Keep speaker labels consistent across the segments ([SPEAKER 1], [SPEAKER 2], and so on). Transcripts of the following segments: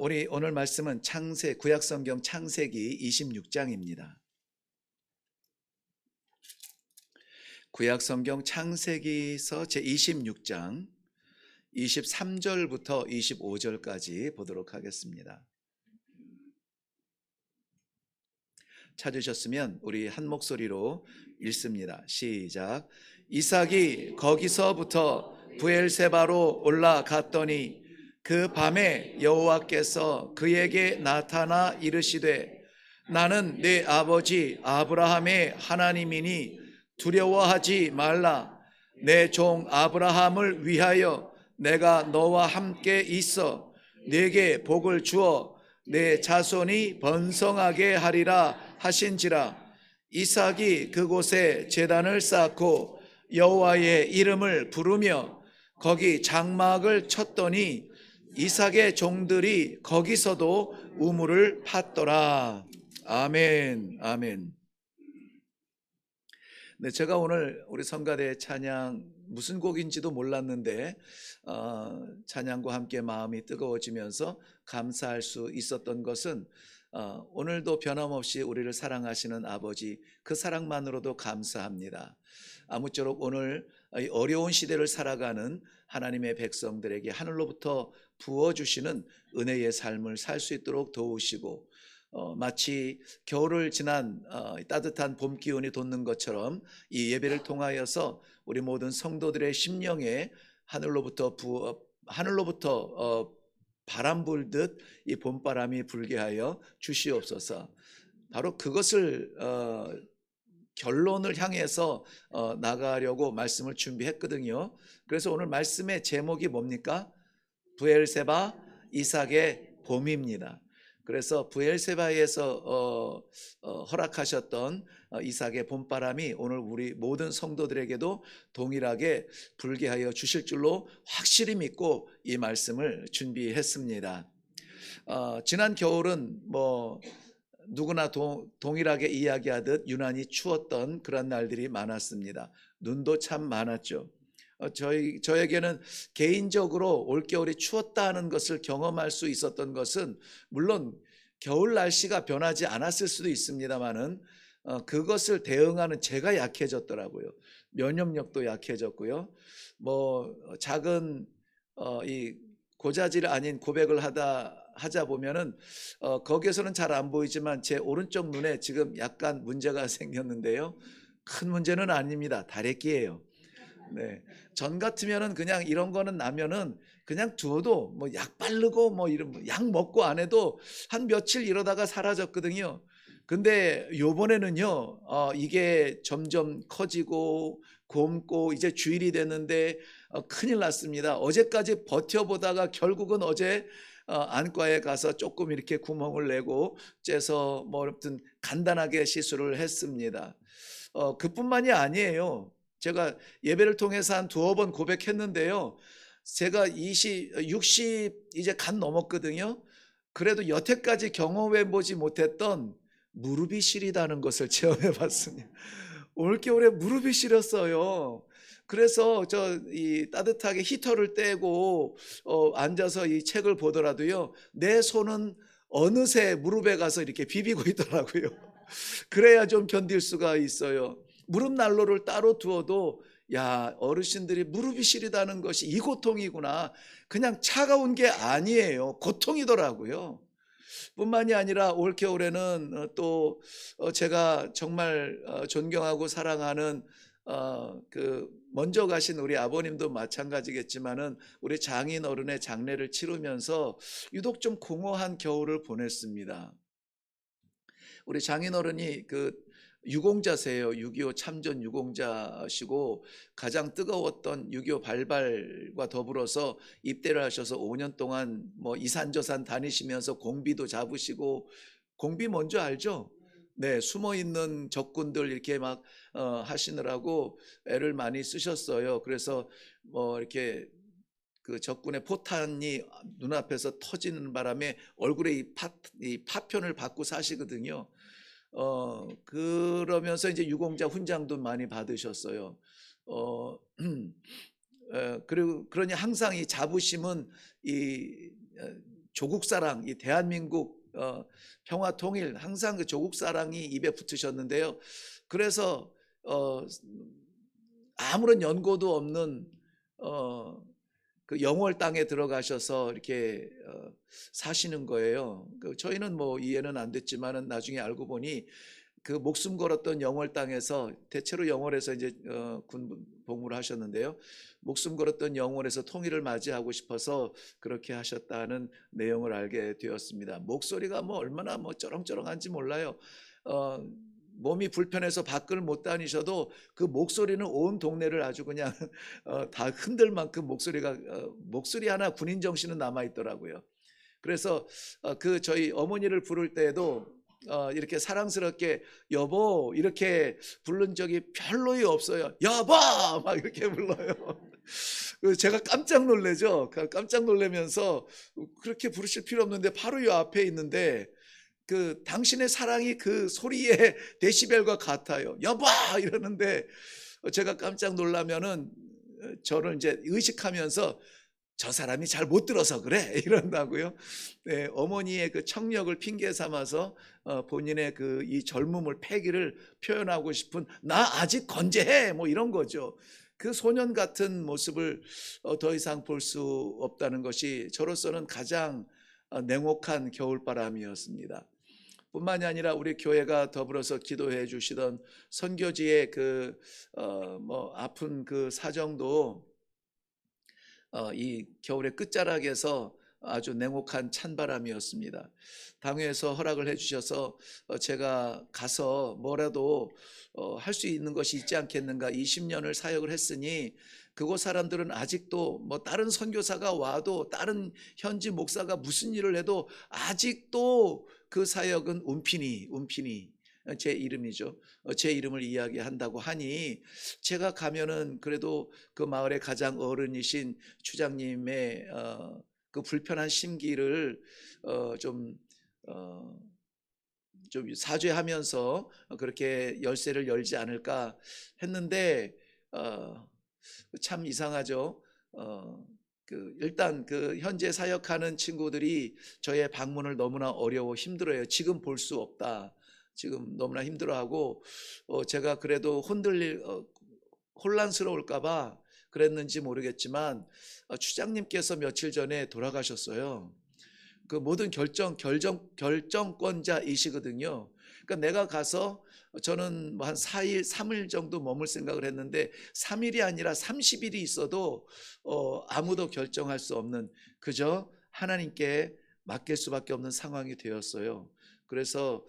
[SPEAKER 1] 우리 오늘 말씀은 구약성경 창세기 26장입니다. 구약성경 창세기서 제26장 23절부터 25절까지 보도록 하겠습니다. 찾으셨으면 우리 한 목소리로 읽습니다. 시작. 이삭이 거기서부터 브엘세바로 올라갔더니 그 밤에 여호와께서 그에게 나타나 이르시되 나는 네 아버지 아브라함의 하나님이니 두려워하지 말라. 내 종 아브라함을 위하여 내가 너와 함께 있어 네게 복을 주어 내 자손이 번성하게 하리라 하신지라. 이삭이 그곳에 제단을 쌓고 여호와의 이름을 부르며 거기 장막을 쳤더니 이삭의 종들이 거기서도 우물을 팠더라. 아멘, 아멘. 네, 제가 오늘 우리 성가대 찬양 무슨 곡인지도 몰랐는데 찬양과 함께 마음이 뜨거워지면서 감사할 수 있었던 것은 오늘도 변함없이 우리를 사랑하시는 아버지, 그 사랑만으로도 감사합니다. 아무쪼록 오늘 어려운 시대를 살아가는 하나님의 백성들에게 하늘로부터 부어주시는 은혜의 삶을 살 수 있도록 도우시고 마치 겨울을 지난 따뜻한 봄 기운이 돋는 것처럼 이 예배를 통하여서 우리 모든 성도들의 심령에 하늘로부터 바람 불듯 이 봄바람이 불게 하여 주시옵소서. 바로 그것을 결론을 향해서 나가려고 말씀을 준비했거든요. 그래서 오늘 말씀의 제목이 뭡니까? 브엘세바 이삭의 봄입니다. 그래서 브엘세바에서 허락하셨던 이삭의 봄바람이 오늘 우리 모든 성도들에게도 동일하게 불게 하여 주실 줄로 확실히 믿고 이 말씀을 준비했습니다. 지난 겨울은 누구나 동일하게 이야기하듯 유난히 추웠던 그런 날들이 많았습니다. 눈도 참 많았죠. 저에게는 개인적으로 올겨울이 추웠다는 것을 경험할 수 있었던 것은 물론 겨울 날씨가 변하지 않았을 수도 있습니다만은 그것을 대응하는 제가 약해졌더라고요. 면역력도 약해졌고요. 작은 이 고자질 아닌 고백을 하자 보면은 거기에서는 잘 안 보이지만 제 오른쪽 눈에 지금 약간 문제가 생겼는데요. 큰 문제는 아닙니다. 다래끼예요. 네. 전 같으면은 그냥 이런 거는 나면은 그냥 두어도 약 바르고 이런 약 먹고 안 해도 한 며칠 이러다가 사라졌거든요. 근데 요번에는요, 이게 점점 커지고 곪고 이제 주일이 됐는데 큰일 났습니다. 어제까지 버텨보다가 결국은 어제 안과에 가서 조금 이렇게 구멍을 내고 째서 아무튼 간단하게 시술을 했습니다. 그뿐만이 아니에요. 제가 예배를 통해서 한 두어 번 고백했는데요. 제가 60 이제 간 넘었거든요. 그래도 여태까지 경험해 보지 못했던 무릎이 시리다는 것을 체험해 봤습니다. 올겨울에 무릎이 시렸어요. 그래서 이 따뜻하게 히터를 떼고 앉아서 이 책을 보더라도요, 내 손은 어느새 무릎에 가서 이렇게 비비고 있더라고요. 그래야 좀 견딜 수가 있어요. 무릎 난로를 따로 두어도 어르신들이 무릎이 시리다는 것이 이 고통이구나. 그냥 차가운 게 아니에요. 고통이더라고요. 뿐만이 아니라 올겨울에는 또 제가 정말 존경하고 사랑하는 먼저 가신 우리 아버님도 마찬가지겠지만은 우리 장인 어른의 장례를 치르면서 유독 좀 공허한 겨울을 보냈습니다. 우리 장인 어른이 유공자세요. 6.25 참전 유공자시고 가장 뜨거웠던 6.25 발발과 더불어서 입대를 하셔서 5년 동안 이산저산 다니시면서 공비도 잡으시고, 공비 뭔지 알죠? 네, 숨어있는 적군들 이렇게 막 하시느라고 애를 많이 쓰셨어요. 그래서 이렇게 그 적군의 포탄이 눈앞에서 터지는 바람에 얼굴에 이 파편을 받고 사시거든요. 그러면서 이제 유공자 훈장도 많이 받으셨어요. 그리고 그러니 항상 이 자부심은 이 조국 사랑, 이 대한민국 평화 통일, 항상 그 조국 사랑이 입에 붙으셨는데요. 그래서 아무런 연고도 없는 그 영월 땅에 들어가셔서 이렇게 사시는 거예요. 저희는 뭐 이해는 안 됐지만은 나중에 알고 보니 그 목숨 걸었던 영월 땅에서, 대체로 영월에서 이제 군 복무를 하셨는데요. 목숨 걸었던 영월에서 통일을 맞이하고 싶어서 그렇게 하셨다는 내용을 알게 되었습니다. 목소리가 뭐 얼마나 뭐 쩌렁쩌렁한지 몰라요. 몸이 불편해서 밖을 못 다니셔도 그 목소리는 온 동네를 아주 그냥 다 흔들 만큼 목소리가 목소리 하나 군인 정신은 남아 있더라고요. 그래서 그 저희 어머니를 부를 때에도 이렇게 사랑스럽게 여보 이렇게 부른 적이 별로이 없어요. 여보 막 이렇게 불러요. 제가 깜짝 놀래죠. 깜짝 놀라면서 그렇게 부르실 필요 없는데 바로 이 앞에 있는데 그 당신의 사랑이 그 소리의 데시벨과 같아요. 여보 이러는데 제가 깜짝 놀라면은 저를 이제 의식하면서 저 사람이 잘 못 들어서 그래 이런다고요. 네, 어머니의 그 청력을 핑계 삼아서 본인의 그 이 젊음을 패기를 표현하고 싶은 나 아직 건재해 뭐 이런 거죠. 그 소년 같은 모습을 더 이상 볼 수 없다는 것이 저로서는 가장 냉혹한 겨울바람이었습니다. 뿐만이 아니라 우리 교회가 더불어서 기도해 주시던 선교지의 그 뭐 아픈 그 사정도 이 겨울의 끝자락에서 아주 냉혹한 찬바람이었습니다. 당회에서 허락을 해주셔서 제가 가서 뭐라도 할 수 있는 것이 있지 않겠는가. 20년을 사역을 했으니 그곳 사람들은 아직도 뭐 다른 선교사가 와도 다른 현지 목사가 무슨 일을 해도 아직도 그 사역은 움피니 제 이름이죠. 제 이름을 이야기한다고 하니 제가 가면은 그래도 그 마을의 가장 어른이신 추장님의 그 불편한 심기를 좀 사죄하면서 그렇게 열쇠를 열지 않을까 했는데 참 이상하죠. 일단 그 현재 사역하는 친구들이 저의 방문을 너무나 어려워 힘들어요. 지금 볼 수 없다. 지금 너무나 힘들어하고 제가 그래도 혼란스러울까봐 그랬는지 모르겠지만 추장님께서 며칠 전에 돌아가셨어요. 그 모든 결정권자이시거든요. 그러니까 내가 가서 저는 뭐 한 4일, 3일 정도 머물 생각을 했는데 3일이 아니라 30일이 있어도 아무도 결정할 수 없는 그저 하나님께 맡길 수밖에 없는 상황이 되었어요. 그래서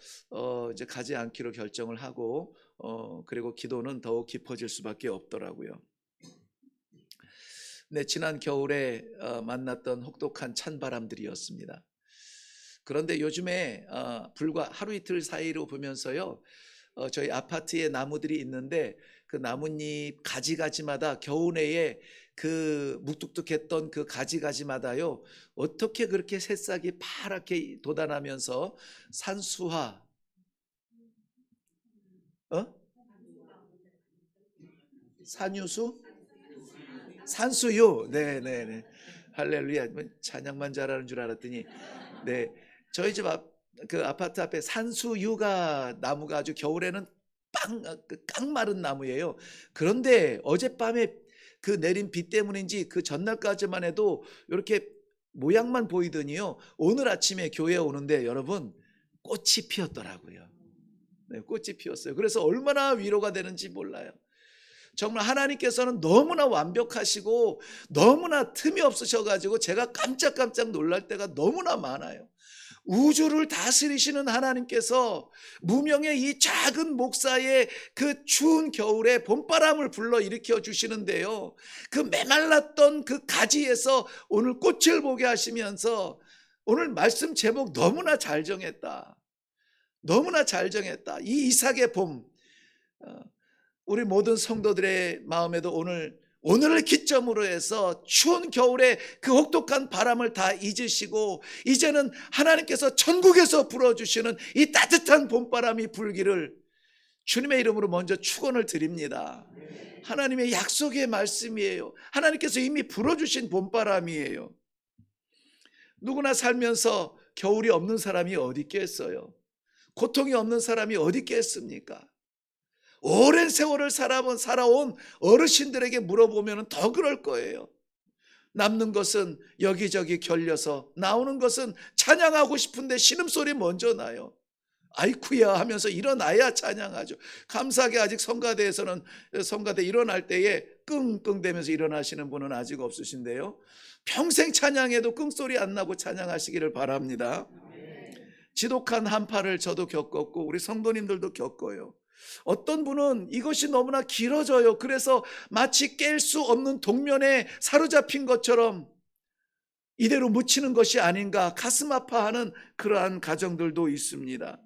[SPEAKER 1] 이제 가지 않기로 결정을 하고 그리고 기도는 더욱 깊어질 수밖에 없더라고요. 네, 지난 겨울에 만났던 혹독한 찬바람들이었습니다. 그런데 요즘에 불과 하루 이틀 사이로 보면서요, 저희 아파트에 나무들이 있는데 그 나뭇잎 가지가지마다 겨우내에 그 묵뚝뚝했던 그 가지가지마다요 어떻게 그렇게 새싹이 파랗게 돋아나면서 산수화 산유수 산수유 네네네 할렐루야 찬양만 잘하는 줄 알았더니 네 저희 집 그 아파트 앞에 산수유가 나무가 아주 겨울에는 깡 마른 나무예요. 그런데 어젯밤에 그 내린 비 때문인지 그 전날까지만 해도 이렇게 모양만 보이더니요. 오늘 아침에 교회에 오는데 여러분 꽃이 피었더라고요. 네, 꽃이 피었어요. 그래서 얼마나 위로가 되는지 몰라요. 정말 하나님께서는 너무나 완벽하시고 너무나 틈이 없으셔가지고 제가 깜짝깜짝 놀랄 때가 너무나 많아요. 우주를 다스리시는 하나님께서 무명의 이 작은 목사의 그 추운 겨울에 봄바람을 불러 일으켜 주시는데요. 그 메말랐던 그 가지에서 오늘 꽃을 보게 하시면서 오늘 말씀 제목 너무나 잘 정했다. 너무나 잘 정했다. 이 이삭의 봄. 우리 모든 성도들의 마음에도 오늘을 기점으로 해서 추운 겨울에 그 혹독한 바람을 다 잊으시고 이제는 하나님께서 천국에서 불어주시는 이 따뜻한 봄바람이 불기를 주님의 이름으로 먼저 축원을 드립니다. 하나님의 약속의 말씀이에요. 하나님께서 이미 불어주신 봄바람이에요. 누구나 살면서 겨울이 없는 사람이 어디 있겠어요? 고통이 없는 사람이 어디 있겠습니까? 오랜 세월을 살아온 어르신들에게 물어보면 더 그럴 거예요. 남는 것은 여기저기 결려서 나오는 것은 찬양하고 싶은데 신음소리 먼저 나요. 아이쿠야 하면서 일어나야 찬양하죠. 감사하게 아직 성가대에서는 성가대 일어날 때에 끙끙대면서 일어나시는 분은 아직 없으신데요. 평생 찬양해도 끙소리 안 나고 찬양하시기를 바랍니다. 지독한 한파를 저도 겪었고 우리 성도님들도 겪어요. 어떤 분은 이것이 너무나 길어져요. 그래서 마치 깰 수 없는 동면에 사로잡힌 것처럼 이대로 묻히는 것이 아닌가 가슴 아파하는 그러한 가정들도 있습니다.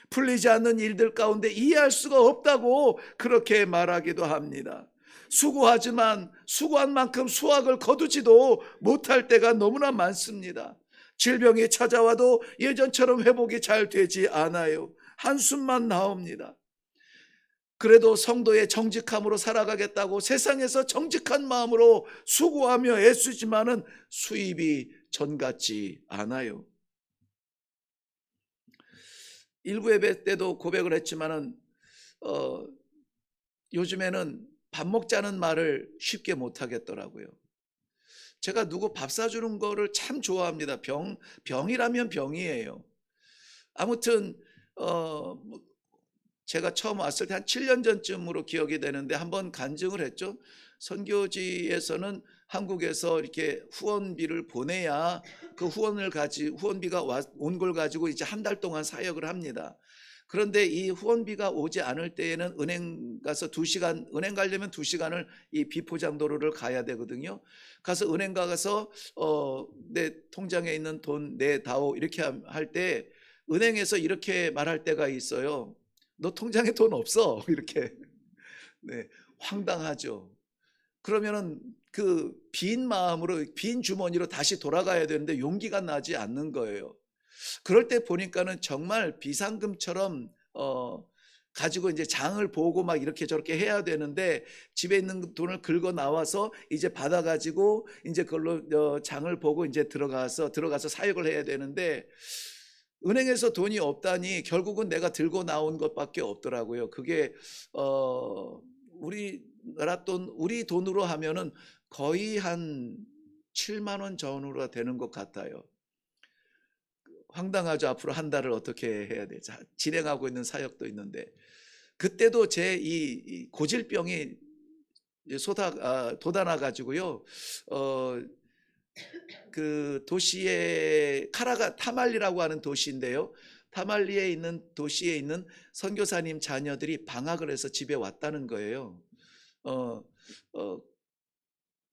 [SPEAKER 1] 풀리지 않는 일들 가운데 이해할 수가 없다고 그렇게 말하기도 합니다. 수고하지만 수고한 만큼 수확을 거두지도 못할 때가 너무나 많습니다. 질병이 찾아와도 예전처럼 회복이 잘 되지 않아요. 한숨만 나옵니다. 그래도 성도의 정직함으로 살아가겠다고 세상에서 정직한 마음으로 수고하며 애쓰지만은 수입이 전 같지 않아요. 일부 예배 때도 고백을 했지만은 요즘에는 밥 먹자는 말을 쉽게 못 하겠더라고요. 제가 누구 밥 사주는 거를 참 좋아합니다. 병이라면 병이에요. 아무튼 제가 처음 왔을 때 한 7년 전쯤으로 기억이 되는데 한번 간증을 했죠. 선교지에서는 한국에서 이렇게 후원비를 보내야 그 후원비가 온 걸 가지고 이제 한 달 동안 사역을 합니다. 그런데 이 후원비가 오지 않을 때에는 은행 가서 2시간, 은행 가려면 2시간을 이 비포장도로를 가야 되거든요. 가서 은행 가서 내 통장에 있는 돈 내다오 이렇게 할 때 은행에서 이렇게 말할 때가 있어요. 너 통장에 돈 없어. 이렇게. 네, 황당하죠. 그러면은 그 빈 마음으로 빈 주머니로 다시 돌아가야 되는데 용기가 나지 않는 거예요. 그럴 때 보니까는 정말 비상금처럼 가지고 이제 장을 보고 막 이렇게 저렇게 해야 되는데 집에 있는 돈을 긁어 나와서 이제 받아 가지고 이제 그걸로 장을 보고 이제 들어가서 사역을 해야 되는데 은행에서 돈이 없다니 결국은 내가 들고 나온 것밖에 없더라고요. 그게 우리나라 돈, 우리 돈으로 하면은 거의 한 7만 원 전후로 되는 것 같아요. 황당하죠. 앞으로 한 달을 어떻게 해야 되지? 진행하고 있는 사역도 있는데 그때도 제 이 고질병이 돋아나 가지고요. 그 도시에 타말리라고 하는 도시인데요. 도시에 있는 선교사님 자녀들이 방학을 해서 집에 왔다는 거예요. 어, 어,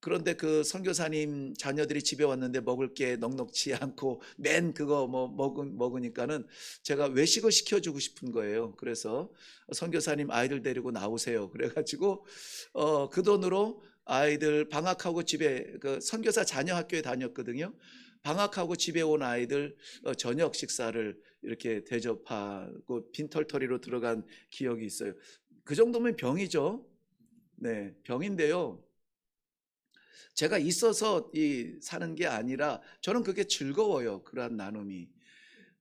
[SPEAKER 1] 그런데 그 선교사님 자녀들이 집에 왔는데 먹을 게 넉넉지 않고 맨 그거 먹으니까는 제가 외식을 시켜주고 싶은 거예요. 그래서 선교사님 아이들 데리고 나오세요. 그래가지고 그 돈으로 아이들 방학하고 집에 그 선교사 자녀 학교에 다녔거든요. 방학하고 집에 온 아이들 저녁 식사를 이렇게 대접하고 빈털터리로 들어간 기억이 있어요. 그 정도면 병이죠. 네, 병인데요. 제가 있어서 사는 게 아니라 저는 그게 즐거워요. 그러한 나눔이.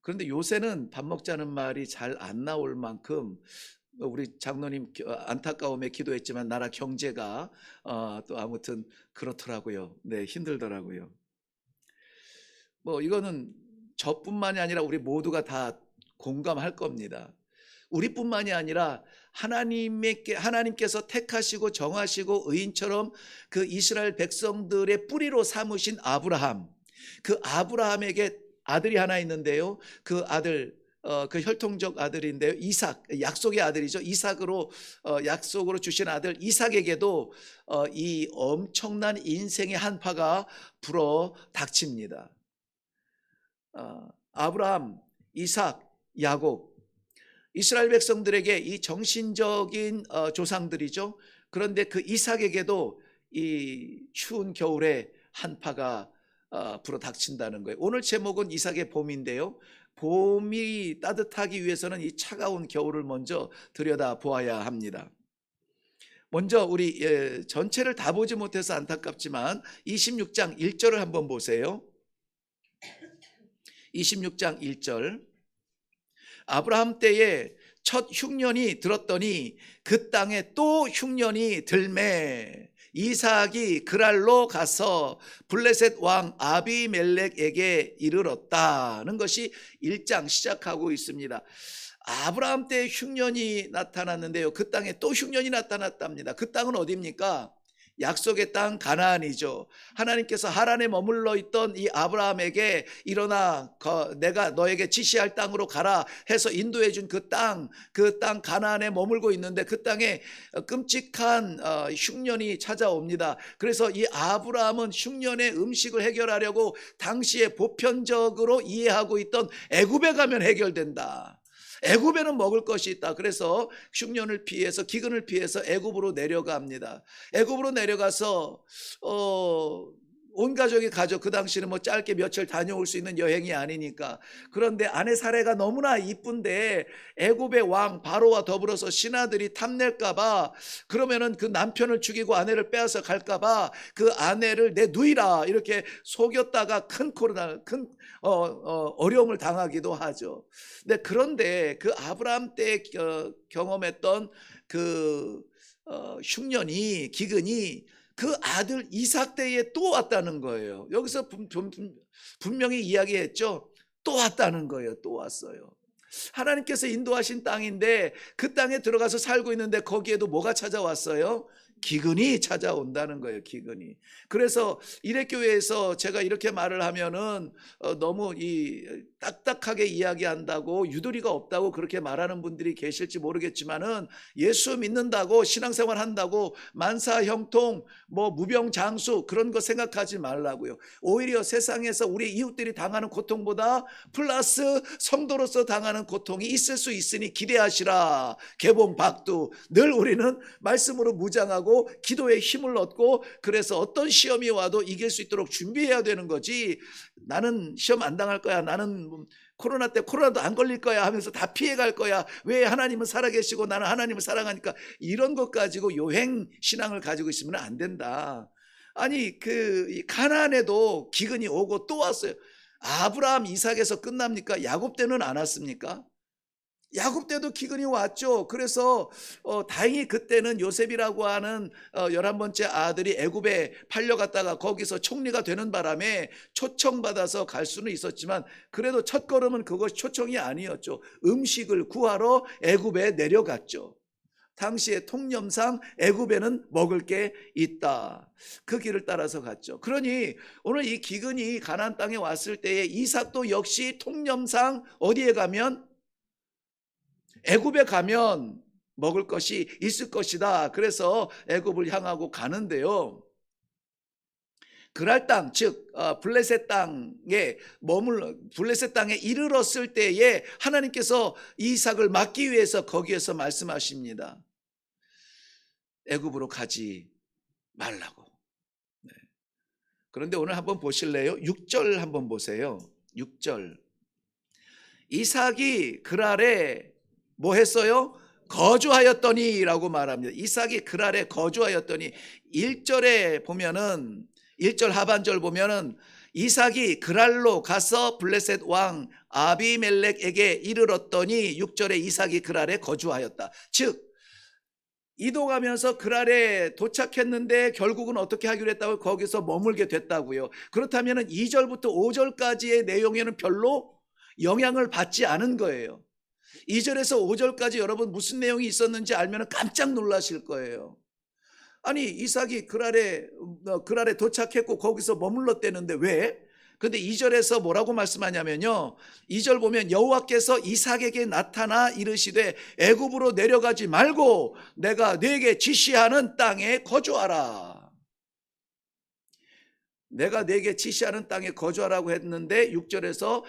[SPEAKER 1] 그런데 요새는 밥 먹자는 말이 잘 안 나올 만큼 우리 장로님 안타까움에 기도했지만 나라 경제가 또 아무튼 그렇더라고요. 네, 힘들더라고요. 뭐 이거는 저뿐만이 아니라 우리 모두가 다 공감할 겁니다. 우리뿐만이 아니라 하나님께서 택하시고 정하시고 의인처럼 그 이스라엘 백성들의 뿌리로 삼으신 아브라함, 그 아브라함에게 아들이 하나 있는데요. 그 아들 그 혈통적 아들인데요. 이삭, 약속의 아들이죠. 약속으로 주신 아들 이삭에게도 이 엄청난 인생의 한파가 불어 닥칩니다. 아브라함, 이삭, 야곱, 이스라엘 백성들에게 이 정신적인 조상들이죠. 그런데 그 이삭에게도 이 추운 겨울에 한파가 불어 닥친다는 거예요. 오늘 제목은 이삭의 봄인데요. 봄이 따뜻하기 위해서는 이 차가운 겨울을 먼저 들여다 보아야 합니다. 먼저 우리 전체를 다 보지 못해서 안타깝지만 26장 1절을 한번 보세요. 26장 1절. 아브라함 때에 첫 흉년이 들었더니 그 땅에 또 흉년이 들매 이삭이 그랄로 가서 블레셋 왕 아비멜렉에게 이르렀다는 것이 1장 시작하고 있습니다. 아브라함 때 흉년이 나타났는데요, 그 땅에 또 흉년이 나타났답니다. 그 땅은 어디입니까? 약속의 땅 가나안이죠. 하나님께서 하란에 머물러 있던 이 아브라함에게 일어나 내가 너에게 지시할 땅으로 가라 해서 인도해 준 그 땅 가나안에 머물고 있는데 그 땅에 끔찍한 흉년이 찾아옵니다. 그래서 이 아브라함은 흉년의 음식을 해결하려고 당시에 보편적으로 이해하고 있던 애굽에 가면 해결된다. 애굽에는 먹을 것이 있다. 그래서 흉년을 피해서 기근을 피해서 애굽으로 내려갑니다. 애굽으로 내려가서 온 가족이 가죠. 그 당시는 뭐 짧게 며칠 다녀올 수 있는 여행이 아니니까. 그런데 아내 사례가 너무나 이쁜데 애굽의 왕 바로와 더불어서 신하들이 탐낼까봐, 그러면은 그 남편을 죽이고 아내를 빼앗아 갈까봐 그 아내를 내 누이라 이렇게 속였다가 큰 어려움을 당하기도 하죠. 그런데 그 아브라함 때 경험했던 그 흉년이, 기근이 그 아들 이삭 때에 또 왔다는 거예요. 여기서 분명히 이야기했죠. 또 왔다는 거예요. 또 왔어요. 하나님께서 인도하신 땅인데 그 땅에 들어가서 살고 있는데 거기에도 뭐가 찾아왔어요? 기근이 찾아온다는 거예요. 기근이. 그래서 이레교회에서 제가 이렇게 말을 하면은 너무 딱딱하게 이야기한다고, 유도리가 없다고 그렇게 말하는 분들이 계실지 모르겠지만은, 예수 믿는다고 신앙생활 한다고 만사 형통 뭐 무병장수 그런 거 생각하지 말라고요. 오히려 세상에서 우리 이웃들이 당하는 고통보다 플러스 성도로서 당하는 고통이 있을 수 있으니 기대하시라. 개봉박두. 늘 우리는 말씀으로 무장하고 기도에 힘을 얻고, 그래서 어떤 시험이 와도 이길 수 있도록 준비해야 되는 거지, 나는 시험 안 당할 거야, 나는 코로나 때 코로나도 안 걸릴 거야 하면서 다 피해갈 거야, 왜 하나님은 살아계시고 나는 하나님을 사랑하니까, 이런 것 가지고 요행 신앙을 가지고 있으면 안 된다. 아니 그 가나안에도 기근이 오고 또 왔어요. 아브라함 이삭에서 끝납니까? 야곱 때는 안 왔습니까? 야곱 때도 기근이 왔죠. 그래서 다행히 그때는 요셉이라고 하는 11번째 아들이 애굽에 팔려갔다가 거기서 총리가 되는 바람에 초청받아서 갈 수는 있었지만, 그래도 첫걸음은 그것이 초청이 아니었죠. 음식을 구하러 애굽에 내려갔죠. 당시의 통념상 애굽에는 먹을 게 있다. 그 길을 따라서 갔죠. 그러니 오늘 이 기근이 가나안 땅에 왔을 때에 이삭도 역시 통념상 어디에 가면, 애굽에 가면 먹을 것이 있을 것이다. 그래서 애굽을 향하고 가는데요, 그랄 땅, 즉 블레셋 땅에 블레셋 땅에 이르렀을 때에 하나님께서 이삭을 막기 위해서 거기에서 말씀하십니다. 애굽으로 가지 말라고. 네. 그런데 오늘 한번 보실래요? 6절 한번 보세요. 6절. 이삭이 그랄에 뭐 했어요? 거주하였더니 라고 말합니다. 이삭이 그랄에 거주하였더니, 1절에 보면은 1절 하반절 보면은 이삭이 그랄로 가서 블레셋 왕 아비멜렉에게 이르렀더니 6절에 이삭이 그랄에 거주하였다. 즉 이동하면서 그랄에 도착했는데 결국은 어떻게 하기로 했다고? 거기서 머물게 됐다고요. 그렇다면 2절부터 5절까지의 내용에는 별로 영향을 받지 않은 거예요. 2절에서 5절까지 여러분 무슨 내용이 있었는지 알면 깜짝 놀라실 거예요. 아니 이삭이 그랄에 도착했고 거기서 머물렀대는데 왜? 근데 2절에서 뭐라고 말씀하냐면요, 2절 보면 여호와께서 이삭에게 나타나 이르시되 애굽으로 내려가지 말고 내가 네게 지시하는 땅에 거주하라. 내가 네게 지시하는 땅에 거주하라고 했는데 6절에서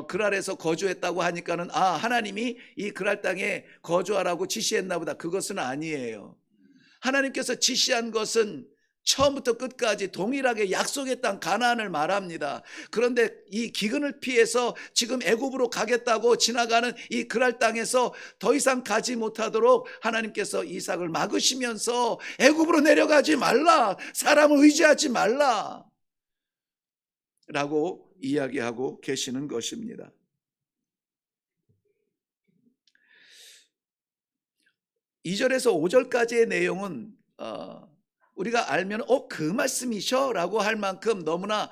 [SPEAKER 1] 그랄에서 거주했다고 하니까는 하나님이 이 그랄 땅에 거주하라고 지시했나 보다. 그것은 아니에요. 하나님께서 지시한 것은 처음부터 끝까지 동일하게 약속의 땅 가나안을 말합니다. 그런데 이 기근을 피해서 지금 애굽으로 가겠다고 지나가는 이 그랄 땅에서 더 이상 가지 못하도록 하나님께서 이삭을 막으시면서 애굽으로 내려가지 말라, 사람을 의지하지 말라 라고 이야기하고 계시는 것입니다. 2절에서 5절까지의 내용은 우리가 알면 그 말씀이셔 라고 할 만큼 너무나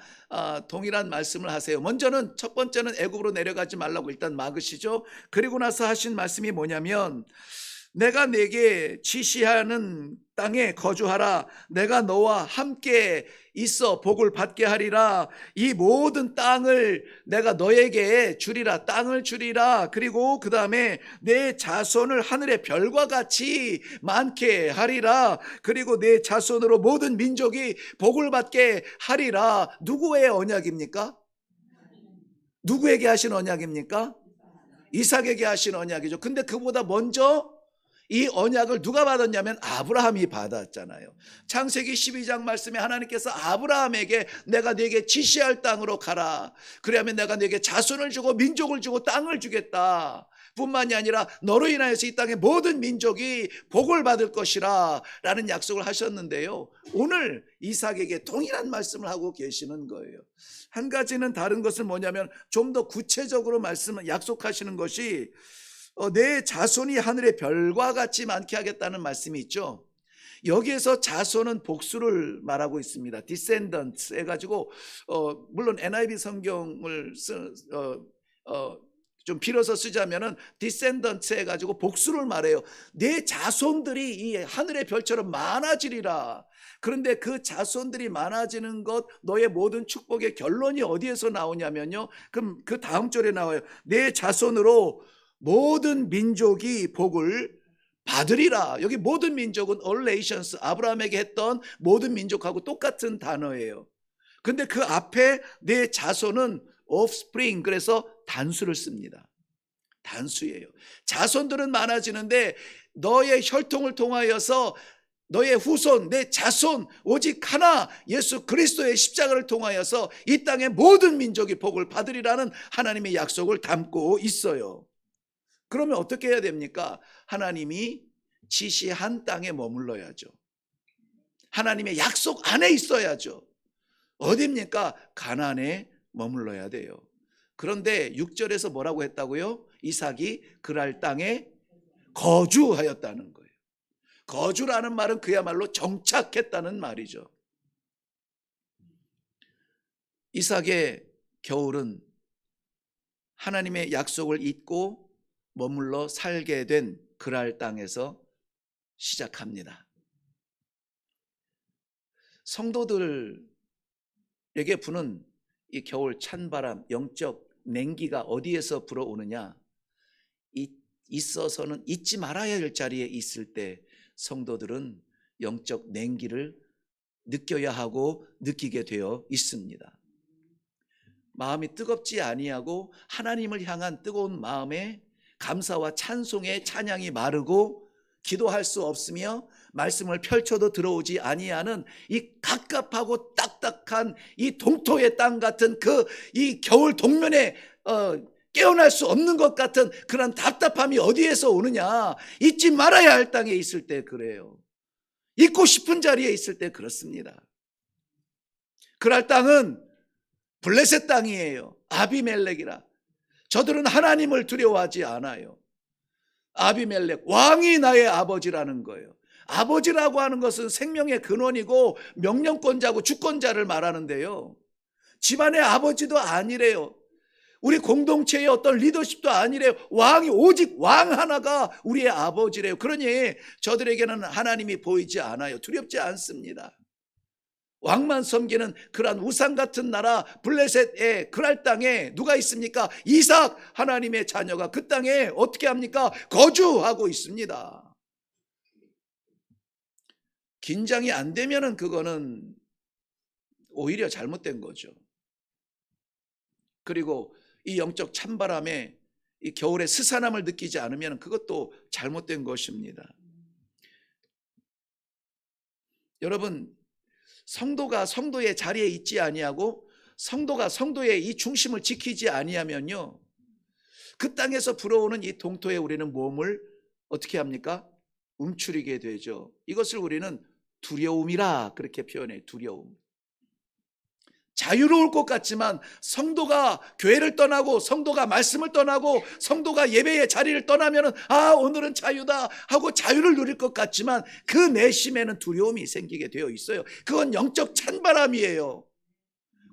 [SPEAKER 1] 동일한 말씀을 하세요. 먼저는 첫 번째는 애굽으로 내려가지 말라고 일단 막으시죠. 그리고 나서 하신 말씀이 뭐냐면 내가 내게 지시하는 땅에 거주하라. 내가 너와 함께 있어 복을 받게 하리라. 이 모든 땅을 내가 너에게 주리라. 땅을 주리라. 그리고 그 다음에 내 자손을 하늘의 별과 같이 많게 하리라. 그리고 내 자손으로 모든 민족이 복을 받게 하리라. 누구의 언약입니까? 누구에게 하신 언약입니까? 이삭에게 하신 언약이죠. 근데 그보다 먼저 이 언약을 누가 받았냐면 아브라함이 받았잖아요. 창세기 12장 말씀에 하나님께서 아브라함에게 내가 네게 지시할 땅으로 가라. 그러면 내가 네게 자손을 주고 민족을 주고 땅을 주겠다. 뿐만이 아니라 너로 인하여서 이 땅의 모든 민족이 복을 받을 것이라 라는 약속을 하셨는데요. 오늘 이삭에게 동일한 말씀을 하고 계시는 거예요. 한 가지는 다른 것은 뭐냐면 좀 더 구체적으로 약속하시는 것이 내 자손이 하늘의 별과 같이 많게 하겠다는 말씀이 있죠. 여기에서 자손은 복수를 말하고 있습니다. descendants 해가지고 물론 NIV 성경을 좀 빌어서 쓰자면은 descendants 해가지고 복수를 말해요. 내 자손들이 이 하늘의 별처럼 많아지리라. 그런데 그 자손들이 많아지는 것, 너의 모든 축복의 결론이 어디에서 나오냐면요. 그럼 그 다음 절에 나와요. 내 자손으로 모든 민족이 복을 받으리라. 여기 모든 민족은 all nations, 아브라함에게 했던 모든 민족하고 똑같은 단어예요. 근데 그 앞에 내 자손은 offspring, 그래서 단수를 씁니다. 단수예요. 자손들은 많아지는데 너의 혈통을 통하여서 너의 후손, 내 자손 오직 하나 예수 그리스도의 십자가를 통하여서 이 땅의 모든 민족이 복을 받으리라는 하나님의 약속을 담고 있어요. 그러면 어떻게 해야 됩니까? 하나님이 지시한 땅에 머물러야죠. 하나님의 약속 안에 있어야죠. 어디입니까? 가나안에 머물러야 돼요. 그런데 6절에서 뭐라고 했다고요? 이삭이 그랄 땅에 거주하였다는 거예요. 거주라는 말은 그야말로 정착했다는 말이죠. 이삭의 겨울은 하나님의 약속을 잊고 머물러 살게 된 그랄 땅에서 시작합니다. 성도들에게 부는 이 겨울 찬바람, 영적 냉기가 어디에서 불어오느냐? 있어서는 잊지 말아야 할 자리에 있을 때 성도들은 영적 냉기를 느껴야 하고 느끼게 되어 있습니다. 마음이 뜨겁지 아니하고 하나님을 향한 뜨거운 마음에 감사와 찬송의 찬양이 마르고 기도할 수 없으며 말씀을 펼쳐도 들어오지 아니하는 이 갑갑하고 딱딱한 이 동토의 땅 같은 이 겨울 동면에 깨어날 수 없는 것 같은 그런 답답함이 어디에서 오느냐? 잊지 말아야 할 땅에 있을 때 그래요. 잊고 싶은 자리에 있을 때 그렇습니다. 그랄 땅은 블레셋 땅이에요. 아비멜렉이라. 저들은 하나님을 두려워하지 않아요. 아비멜렉, 왕이 나의 아버지라는 거예요. 아버지라고 하는 것은 생명의 근원이고 명령권자고 주권자를 말하는데요. 집안의 아버지도 아니래요. 우리 공동체의 어떤 리더십도 아니래요. 왕이 오직 왕 하나가 우리의 아버지래요. 그러니 저들에게는 하나님이 보이지 않아요. 두렵지 않습니다. 왕만 섬기는 그러한 우상 같은 나라 블레셋의 그랄 땅에 누가 있습니까? 이삭, 하나님의 자녀가 그 땅에 어떻게 합니까? 거주하고 있습니다. 긴장이 안 되면은 그거는 오히려 잘못된 거죠. 그리고 이 영적 찬바람에 이 겨울의 스산함을 느끼지 않으면 그것도 잘못된 것입니다. 여러분, 성도가 성도의 자리에 있지 아니하고 성도가 성도의 이 중심을 지키지 아니하면요, 그 땅에서 불어오는 이 동토에 우리는 몸을 어떻게 합니까? 움츠리게 되죠. 이것을 우리는 두려움이라 그렇게 표현해요. 두려움. 자유로울 것 같지만 성도가 교회를 떠나고 성도가 말씀을 떠나고 성도가 예배의 자리를 떠나면 오늘은 자유다 하고 자유를 누릴 것 같지만 그 내심에는 두려움이 생기게 되어 있어요. 그건 영적 찬바람이에요.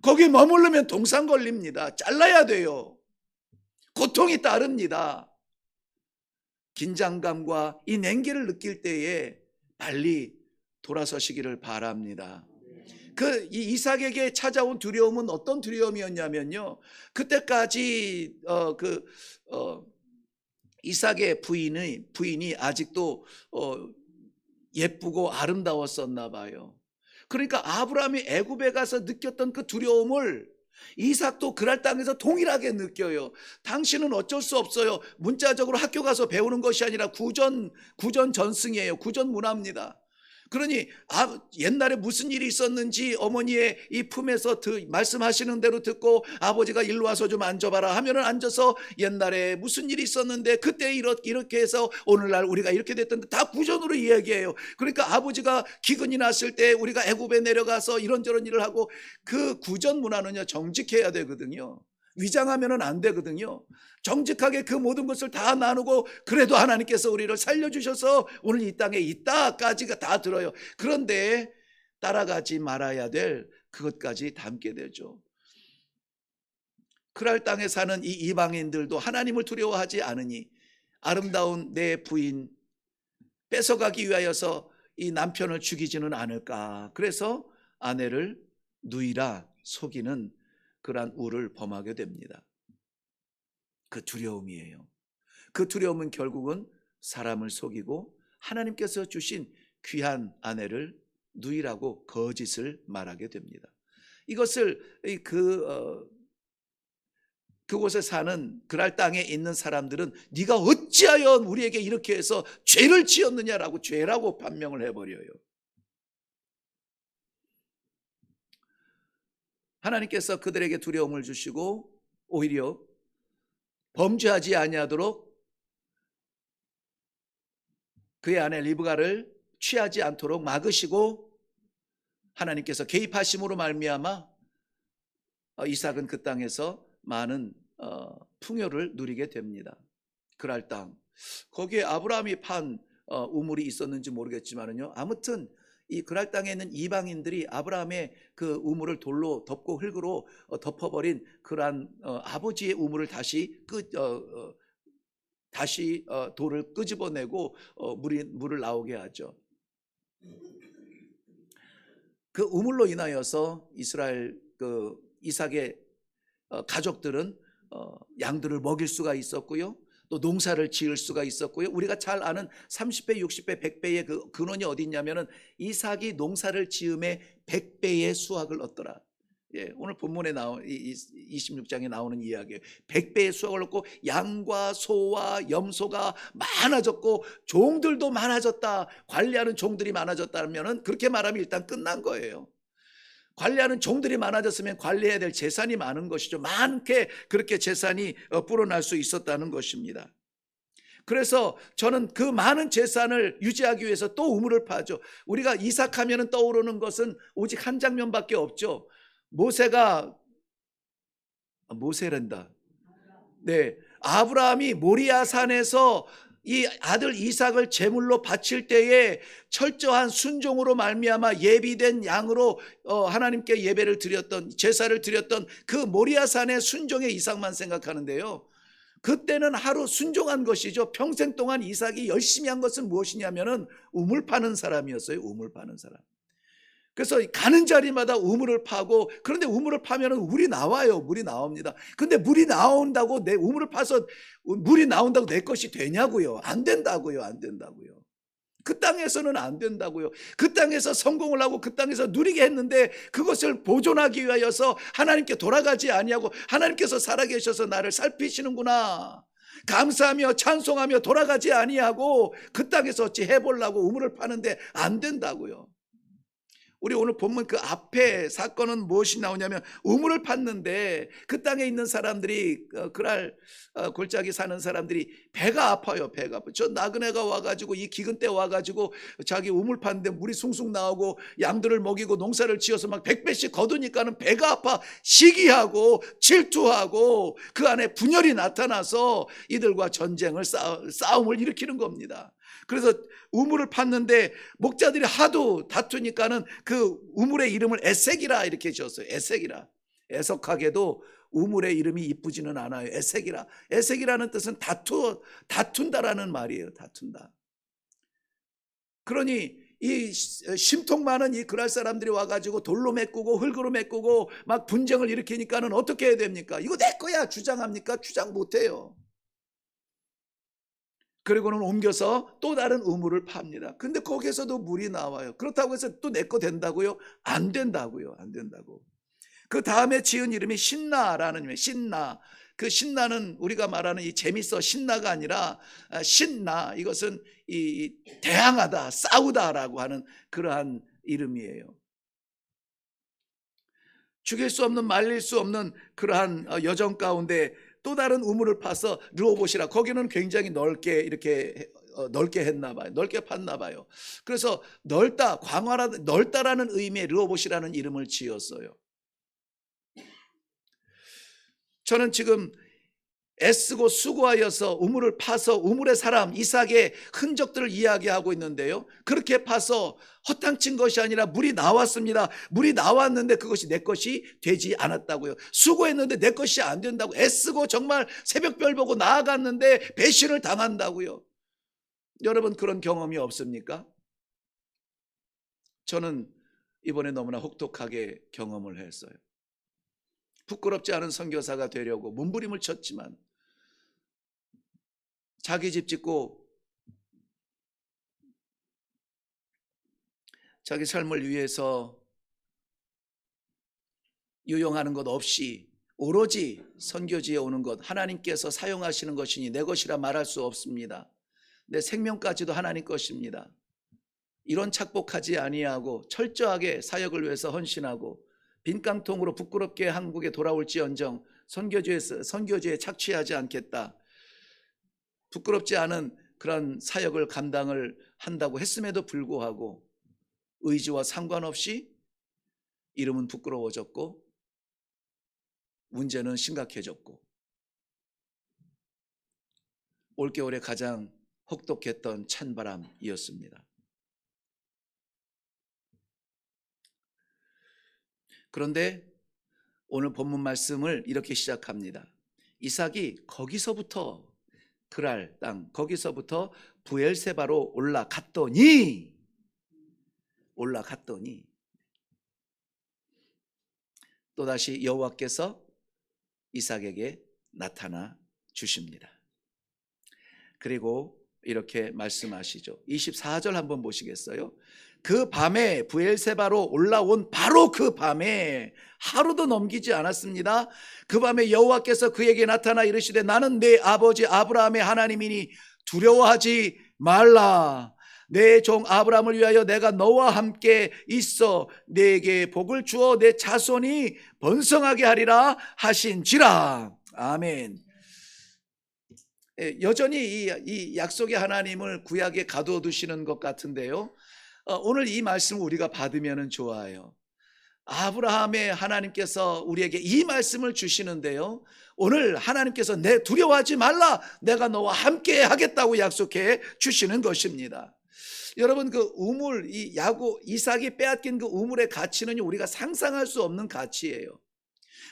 [SPEAKER 1] 거기 머무르면 동상 걸립니다. 잘라야 돼요. 고통이 따릅니다. 긴장감과 이 냉기를 느낄 때에 빨리 돌아서시기를 바랍니다. 이 이삭에게 찾아온 두려움은 어떤 두려움이었냐면요, 그때까지 이삭의 부인이 아직도 예쁘고 아름다웠었나 봐요. 그러니까 아브라함이 애굽에 가서 느꼈던 그 두려움을 이삭도 그랄 땅에서 동일하게 느껴요. 당신은 어쩔 수 없어요. 문자적으로 학교 가서 배우는 것이 아니라 구전 전승이에요. 구전 문화입니다. 그러니 옛날에 무슨 일이 있었는지 어머니의 이 품에서 말씀하시는 대로 듣고, 아버지가 일로 와서 좀 앉아봐라 하면은 앉아서 옛날에 무슨 일이 있었는데 그때 이렇게 해서 오늘날 우리가 이렇게 됐던데, 다 구전으로 이야기해요. 그러니까 아버지가 기근이 났을 때 우리가 애굽에 내려가서 이런저런 일을 하고, 그 구전 문화는요 정직해야 되거든요. 위장하면은 안 되거든요. 정직하게 그 모든 것을 다 나누고, 그래도 하나님께서 우리를 살려주셔서 오늘 이 땅에 있다까지가 다 들어요. 그런데 따라가지 말아야 될 그것까지 담게 되죠. 그랄 땅에 사는 이 이방인들도 하나님을 두려워하지 않으니 아름다운 내 부인 뺏어가기 위하여서 이 남편을 죽이지는 않을까. 그래서 아내를 누이라 속이는 그러한 우를 범하게 됩니다. 그 두려움이에요. 그 두려움은 결국은 사람을 속이고 하나님께서 주신 귀한 아내를 누이라고 거짓을 말하게 됩니다. 이것을 그곳에 사는 그랄 땅에 있는 사람들은 네가 어찌하여 우리에게 이렇게 해서 죄를 지었느냐라고 죄라고 판명을 해버려요. 하나님께서 그들에게 두려움을 주시고 오히려 범죄하지 아니하도록 그의 아내 리브가를 취하지 않도록 막으시고, 하나님께서 개입하심으로 말미암아 이삭은 그 땅에서 많은 풍요를 누리게 됩니다. 그랄 땅, 거기에 아브라함이 판 우물이 있었는지 모르겠지만요, 아무튼 이 그랄 땅에 있는 이방인들이 아브라함의 그 우물을 돌로 덮고 흙으로 덮어버린 그러한 아버지의 우물을 다시 돌을 끄집어내고 물을 나오게 하죠. 그 우물로 인하여서 이스라엘 이삭의 가족들은 양들을 먹일 수가 있었고요, 또 농사를 지을 수가 있었고요. 우리가 잘 아는 30배, 60배, 100배의 그 근원이 어디 있냐면은 이삭이 농사를 지음에 100배의 수확을 얻더라. 예, 오늘 본문에 26장에 나오는 이야기예요. 100배의 수확을 얻고 양과 소와 염소가 많아졌고 종들도 많아졌다. 관리하는 종들이 많아졌다면은, 그렇게 말하면 일단 끝난 거예요. 관리하는 종들이 많아졌으면 관리해야 될 재산이 많은 것이죠. 많게 그렇게 재산이 불어날 수 있었다는 것입니다. 그래서 저는 그 많은 재산을 유지하기 위해서 또 우물을 파죠. 우리가 이삭하면 떠오르는 것은 오직 한 장면밖에 없죠. 모세란다. 네, 아브라함이 모리아산에서 이 아들 이삭을 제물로 바칠 때에 철저한 순종으로 말미암아 예비된 양으로 하나님께 예배를 드렸던, 제사를 드렸던 그 모리아산의 순종의 이삭만 생각하는데요, 그때는 하루 순종한 것이죠. 평생 동안 이삭이 열심히 한 것은 무엇이냐면은 우물 파는 사람이었어요. 우물 파는 사람. 그래서 가는 자리마다 우물을 파고, 그런데 우물을 파면 물이 나와요. 물이 나옵니다. 근데 물이 나온다고 내 우물을 파서 물이 나온다고 내 것이 되냐고요. 안 된다고요. 안 된다고요. 그 땅에서는 안 된다고요. 그 땅에서 성공을 하고 그 땅에서 누리게 했는데 그것을 보존하기 위하여서 하나님께 돌아가지 아니하고, 하나님께서 살아계셔서 나를 살피시는구나, 감사하며 찬송하며 돌아가지 아니하고 그 땅에서 어찌 해보려고 우물을 파는데 안 된다고요. 우리 오늘 본문 그 앞에 사건은 무엇이 나오냐면 우물을 팠는데 그 땅에 있는 사람들이 그날 골짜기 사는 사람들이 배가 아파요. 배가 아파. 저 나그네가 와가지고 이 기근 때 와가지고 자기 우물 팠는데 물이 숭숭 나오고 양들을 먹이고 농사를 지어서 막 100배씩 거두니까는 배가 아파 시기하고 질투하고 그 안에 분열이 나타나서 이들과 전쟁을 싸움을 일으키는 겁니다. 그래서 우물을 팠는데 목자들이 하도 다투니까는 그 우물의 이름을 에색이라 이렇게 지었어요. 에색이라. 애석하게도 우물의 이름이 이쁘지는 않아요. 에색이라. 에색이라는 뜻은 다툰다라는 말이에요. 다툰다. 그러니 이 심통 많은 이 그랄 사람들이 와가지고 돌로 메꾸고 흙으로 메꾸고 막 분쟁을 일으키니까는 어떻게 해야 됩니까? 이거 내 거야 주장합니까? 주장 못해요. 그리고는 옮겨서 또 다른 우물을 팝니다. 근데 거기에서도 물이 나와요. 그렇다고 해서 또 내 거 된다고요? 안 된다고요. 안 된다고. 그 다음에 지은 이름이 신나라는 이름이에요. 신나. 그 신나는 우리가 말하는 이 재밌어 신나가 아니라 신나. 이것은 이 대항하다, 싸우다라고 하는 그러한 이름이에요. 죽일 수 없는 말릴 수 없는 그러한 여정 가운데 또 다른 우물을 파서 르호봇이라 거기는 굉장히 넓게 이렇게 넓게 했나 봐요. 넓게 팠나 봐요. 그래서 넓다, 광활하다, 넓다라는 의미의 르호봇이라는 이름을 지었어요. 저는 지금 애쓰고 수고하여서 우물을 파서 우물의 사람 이삭의 흔적들을 이야기하고 있는데요. 그렇게 파서 허탕친 것이 아니라 물이 나왔습니다. 물이 나왔는데 그것이 내 것이 되지 않았다고요. 수고했는데 내 것이 안 된다고. 애쓰고 정말 새벽별 보고 나아갔는데 배신을 당한다고요. 여러분 그런 경험이 없습니까? 저는 이번에 너무나 혹독하게 경험을 했어요. 부끄럽지 않은 선교사가 되려고 몸부림을 쳤지만 자기 집 짓고 자기 삶을 위해서 유용하는 것 없이 오로지 선교지에 오는 것 하나님께서 사용하시는 것이니 내 것이라 말할 수 없습니다. 내 생명까지도 하나님 것입니다. 이런 착복하지 아니하고 철저하게 사역을 위해서 헌신하고 빈깡통으로 부끄럽게 한국에 돌아올지언정 선교지에 착취하지 않겠다. 부끄럽지 않은 그런 사역을 감당을 한다고 했음에도 불구하고 의지와 상관없이 이름은 부끄러워졌고 문제는 심각해졌고 올겨울에 가장 혹독했던 찬바람이었습니다. 그런데 오늘 본문 말씀을 이렇게 시작합니다. 이삭이 거기서부터 그랄 땅 거기서부터 브엘세바로 올라갔더니 또다시 여호와께서 이삭에게 나타나 주십니다. 그리고 이렇게 말씀하시죠. 24절 한번 보시겠어요? 그 밤에 브엘세바로 올라온 바로 그 밤에 하루도 넘기지 않았습니다. 그 밤에 여호와께서 그에게 나타나 이르시되 나는 내 아버지 아브라함의 하나님이니 두려워하지 말라. 내 종 아브라함을 위하여 내가 너와 함께 있어 내게 복을 주어 내 자손이 번성하게 하리라 하신지라. 아멘. 여전히 이 약속의 하나님을 구약에 가두어 두시는 것 같은데요. 오늘 이 말씀을 우리가 받으면 좋아요. 아브라함의 하나님께서 우리에게 이 말씀을 주시는데요. 오늘 하나님께서 내 두려워하지 말라. 내가 너와 함께 하겠다고 약속해 주시는 것입니다. 여러분 그 우물 이삭이 빼앗긴 그 우물의 가치는 우리가 상상할 수 없는 가치예요.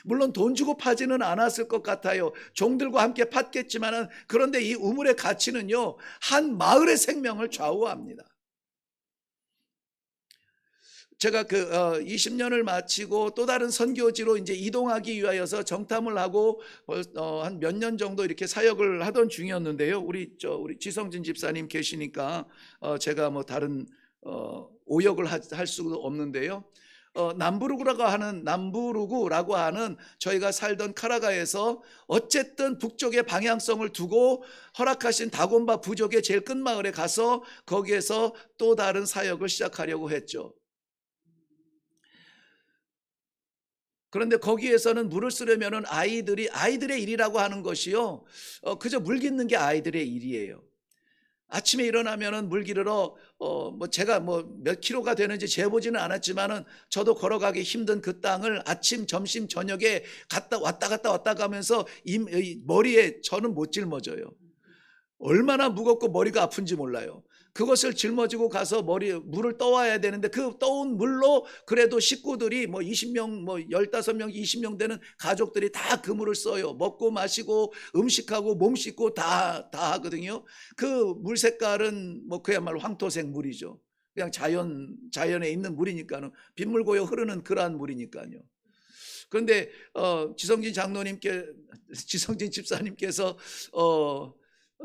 [SPEAKER 1] 물론 돈 주고 파지는 않았을 것 같아요. 종들과 함께 팠겠지만은 그런데 이 우물의 가치는요 한 마을의 생명을 좌우합니다. 제가 20년을 마치고 또 다른 선교지로 이제 이동하기 위하여서 정탐을 하고 한 몇 년 정도 이렇게 사역을 하던 중이었는데요. 우리 지성진 집사님 계시니까 제가 뭐 다른 오역을 할 수도 없는데요. 남부르구라고 하는 저희가 살던 카라가에서 어쨌든 북쪽의 방향성을 두고 허락하신 다곤바 부족의 제일 끝마을에 가서 거기에서 또 다른 사역을 시작하려고 했죠. 그런데 거기에서는 물을 쓰려면은 아이들의 일이라고 하는 것이요. 그저 물 깃는 게 아이들의 일이에요. 아침에 일어나면은 물 기르러 뭐 제가 뭐 몇 킬로가 되는지 재보지는 않았지만은 저도 걸어가기 힘든 그 땅을 아침, 점심, 저녁에 왔다 가면서 이 머리에 저는 못 짊어져요. 얼마나 무겁고 머리가 아픈지 몰라요. 그것을 짊어지고 가서 물을 떠와야 되는데 그 떠온 물로 그래도 식구들이 뭐 20명, 뭐 15명, 20명 되는 가족들이 다 그 물을 써요. 먹고 마시고 음식하고 몸 씻고 다 하거든요. 그 물 색깔은 뭐 그야말로 황토색 물이죠. 그냥 자연에 있는 물이니까는 빗물 고여 흐르는 그러한 물이니까요. 그런데 지성진 집사님께서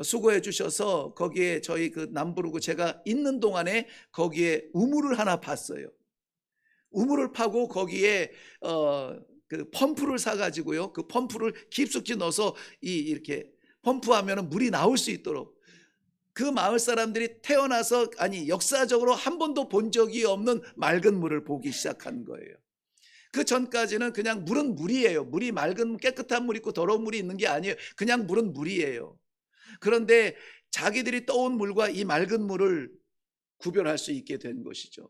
[SPEAKER 1] 수고해 주셔서 거기에 저희 그 남부르고 제가 있는 동안에 거기에 우물을 하나 팠어요. 우물을 파고 거기에 그 펌프를 사 가지고요. 그 펌프를 깊숙이 넣어서 이렇게 펌프하면은 물이 나올 수 있도록, 그 마을 사람들이 태어나서 역사적으로 한 번도 본 적이 없는 맑은 물을 보기 시작한 거예요. 그 전까지는 그냥 물은 물이에요. 물이 맑은 깨끗한 물 있고 더러운 물이 있는 게 아니에요. 그냥 물은 물이에요. 그런데 자기들이 떠온 물과 이 맑은 물을 구별할 수 있게 된 것이죠.